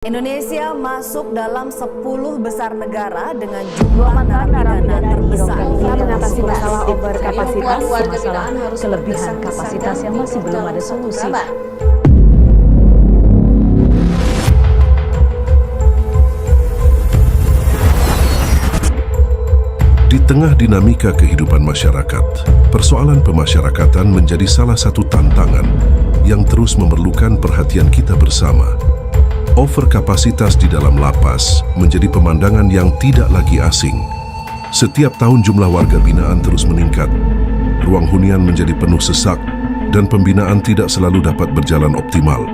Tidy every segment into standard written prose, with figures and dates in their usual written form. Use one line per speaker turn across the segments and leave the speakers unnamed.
Indonesia masuk dalam 10 besar negara dengan jumlah narapidana terbesar.
Mengatasi masalah overkapasitas, masalah kelebihan kapasitas yang masih belum ada solusi.
Di tengah dinamika kehidupan masyarakat, persoalan pemasyarakatan menjadi salah satu tantangan yang terus memerlukan perhatian kita bersama. Overkapasitas di dalam lapas menjadi pemandangan yang tidak lagi asing. Setiap tahun jumlah warga binaan terus meningkat, ruang hunian menjadi penuh sesak, dan pembinaan tidak selalu dapat berjalan optimal.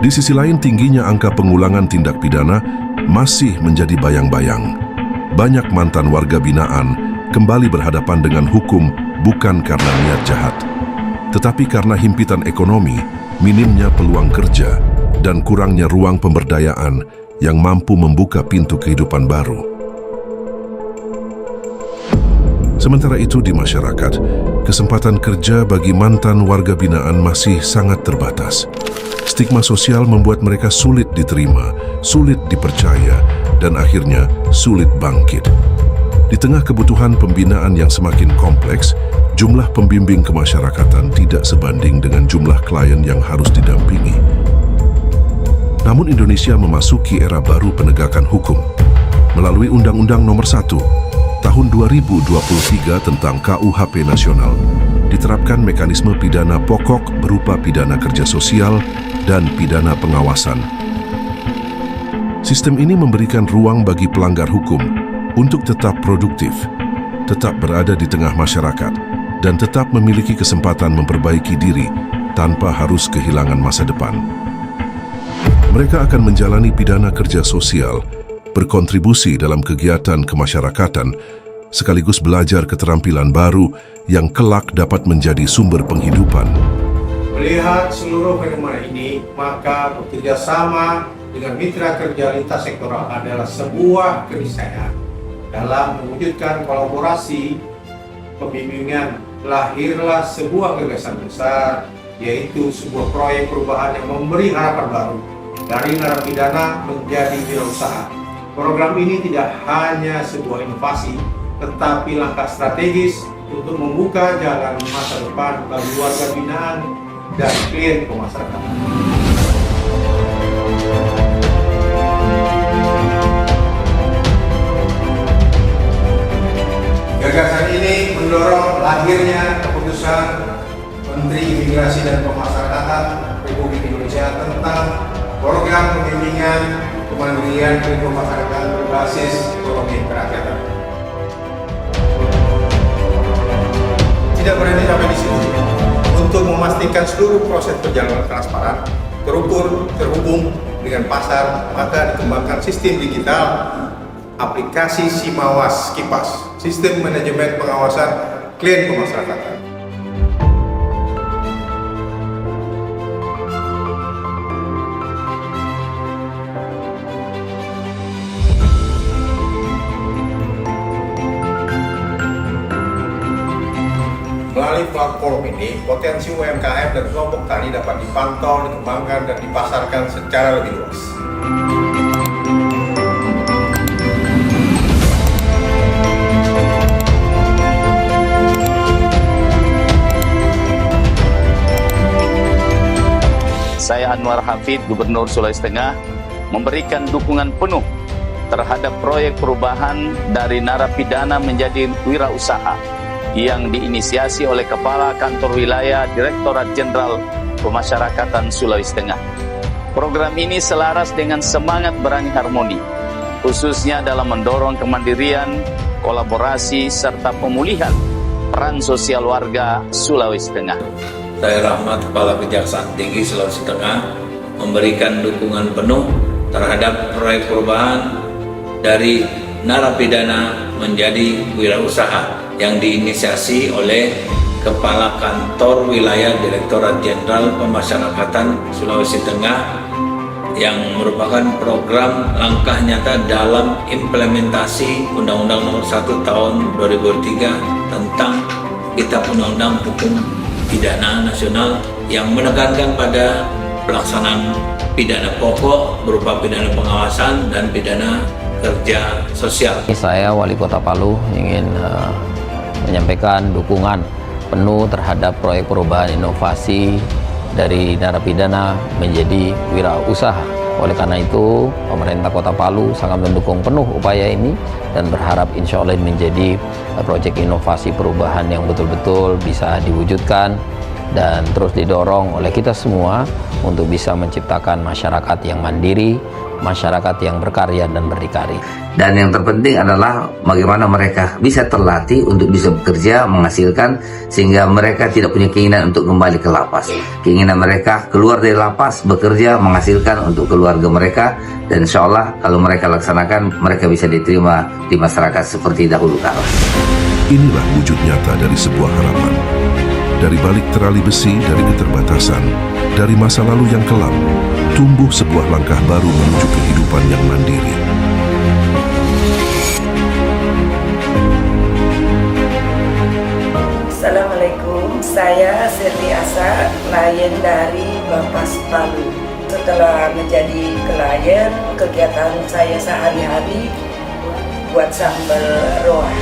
Di sisi lain, tingginya angka pengulangan tindak pidana masih menjadi bayang-bayang. Banyak mantan warga binaan kembali berhadapan dengan hukum bukan karena niat jahat, tetapi karena himpitan ekonomi, minimnya peluang kerja, dan kurangnya ruang pemberdayaan yang mampu membuka pintu kehidupan baru. Sementara itu di masyarakat, kesempatan kerja bagi mantan warga binaan masih sangat terbatas. Stigma sosial membuat mereka sulit diterima, sulit dipercaya, dan akhirnya sulit bangkit. Di tengah kebutuhan pembinaan yang semakin kompleks, jumlah pembimbing kemasyarakatan tidak sebanding dengan jumlah klien yang harus didampingi. Namun Indonesia memasuki era baru penegakan hukum. Melalui Undang-Undang Nomor 1 Tahun 2023 tentang KUHP Nasional, diterapkan mekanisme pidana pokok berupa pidana kerja sosial dan pidana pengawasan. Sistem ini memberikan ruang bagi pelanggar hukum untuk tetap produktif, tetap berada di tengah masyarakat, dan tetap memiliki kesempatan memperbaiki diri tanpa harus kehilangan masa depan. Mereka akan menjalani pidana kerja sosial, berkontribusi dalam kegiatan kemasyarakatan, sekaligus belajar keterampilan baru yang kelak dapat menjadi sumber penghidupan.
Melihat seluruh fenomena ini, maka bekerja sama dengan mitra kerja lintas sektoral adalah sebuah keniscayaan. Dalam mewujudkan kolaborasi pembimbingan, lahirlah sebuah gagasan besar, yaitu sebuah proyek perubahan yang memberi harapan baru dari narapidana menjadi wirausaha. Program ini tidak hanya sebuah inovasi, tetapi langkah strategis untuk membuka jalan masa depan bagi warga binaan dan klien pemasyarakatan. Gagasan ini mendorong lahirnya keputusan Menteri Imigrasi dan Pemasyarakatan Republik Indonesia tentang program pembimbingan kemandirian pemasyarakatan berbasis ekonomi kerakyatan. Tidak berhenti sampai di situ. Untuk memastikan seluruh proses berjalan transparan, terukur, terhubung dengan pasar, maka dikembangkan sistem digital, aplikasi Simawas Kipas, sistem manajemen pengawasan klien pemasyarakatan. Melalui platform ini, potensi UMKM dan kelompok tani dapat dipantau, dikembangkan, dan dipasarkan secara lebih luas.
Saya Anwar Hafid, Gubernur Sulawesi Tengah, memberikan dukungan penuh terhadap proyek perubahan dari narapidana menjadi wirausaha yang diinisiasi oleh Kepala Kantor Wilayah Direktorat Jenderal Pemasyarakatan Sulawesi Tengah. Program ini selaras dengan semangat berani harmoni, khususnya dalam mendorong kemandirian, kolaborasi, serta pemulihan peran sosial warga Sulawesi Tengah.
Saya Rahmat, Kepala Kejaksaan Tinggi Sulawesi Tengah, memberikan dukungan penuh terhadap proyek perubahan dari narapidana menjadi wirausaha yang diinisiasi oleh Kepala Kantor Wilayah Direktorat Jenderal Pemasyarakatan Sulawesi Tengah, yang merupakan program langkah nyata dalam implementasi Undang-Undang Nomor 1 Tahun 2003 tentang Kitab Undang-Undang Hukum Pidana Nasional yang menekankan pada pelaksanaan pidana pokok berupa pidana pengawasan dan pidana kerja sosial.
Saya Wali Kota Palu ingin menyampaikan dukungan penuh terhadap proyek perubahan inovasi dari narapidana menjadi wirausaha. Oleh karena itu, pemerintah Kota Palu sangat mendukung penuh upaya ini dan berharap insya Allah menjadi proyek inovasi perubahan yang betul-betul bisa diwujudkan dan terus didorong oleh kita semua untuk bisa menciptakan masyarakat yang mandiri, masyarakat yang berkarya dan berdikari.
Dan yang terpenting adalah bagaimana mereka bisa terlatih untuk bisa bekerja, menghasilkan, sehingga mereka tidak punya keinginan untuk kembali ke lapas. Keinginan mereka keluar dari lapas, bekerja, menghasilkan untuk keluarga mereka, dan insya Allah kalau mereka laksanakan, mereka bisa diterima di masyarakat seperti dahulu kala.
Inilah wujud nyata dari sebuah harapan. Dari balik terali besi, dari keterbatasan, dari masa lalu yang kelam, tumbuh sebuah langkah baru menuju kehidupan yang mandiri.
Assalamualaikum, saya Sirli Asa, klien dari Bapas Palu. Setelah menjadi klien, kegiatan saya sehari-hari buat sambal roa.